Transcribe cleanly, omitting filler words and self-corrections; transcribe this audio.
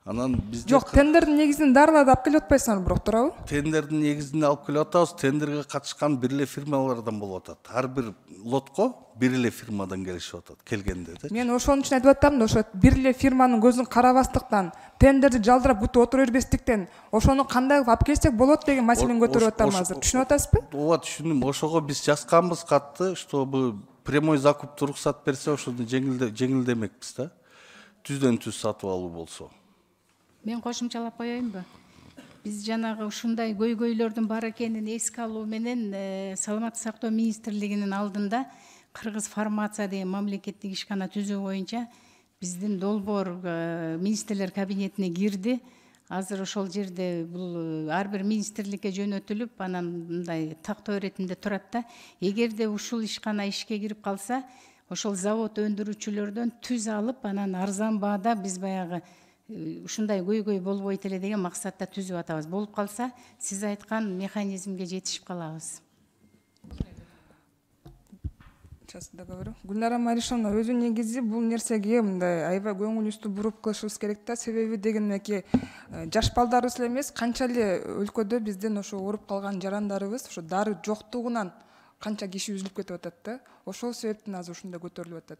Анан бизде Жок, тендердин негизинен дарыларды алып келип атпайсыңар бирок, туурабы? тендердин негизинде алып келип атабыз. Тендерге катышкан бир эле фирмалардан болуп атат. Ар бир лотко бир эле фирмадан келишип атат келгенде да. Мен ошонун үчүн айтып атам да, ошо бир эле фирманын көзүн карабастыктан, тендерди жалдырап күтүп отура бербестиктен, ошону кандай алып келсек болот деген маселени көтөрүп атам азыр. Түшүнүп атасызбы? Ооба, түшүндүм. Ошого биз жазганбыз катты, чтобы прямой закупты уруксат берсе, ошону жеңилдемекпиз да. Түздөн түз сатып алуу болсо. Мен кошумчалап коеюнбу? Биз жанагы ушундай көйгөйлөрдүн бар экенин эске алуу менен Саламаттык сактоо министрлигинин алдында Кыргыз фармация деген мамлекеттик ишкана түзүү боюнча биздин долбоор министрлер кабинетине кирди. Азыр ошол жерде бул ар бир министрликке жөнөтүлүп, анан мындай тактоо иретинде турат да. Эгерде ушул ишкана ишке кирип калса, ошол завод өндүрүүчүлөрдөн түз алып, анан арзан баада биз баягы ушундай көйгөй болбойт эле деген максатта түзүп атабыз. Болуп калса, сиз айткан механизмге жетишип калабыз. Гүлнара Маришовна, өзү негизи бул нерсеге мындай аябай көңүлүбүздү буруп кылышыбыз керек да. Себеби дегенеки жаш балдарыбыз эле эмес, канча эле өлкөдө бизден ошо ооруп калган жарандарыбыз ошо дары жоктугунан канча киши үзүлүп кетип атат да. Ошол себептен азыр ушундай көтөрүлүп атат.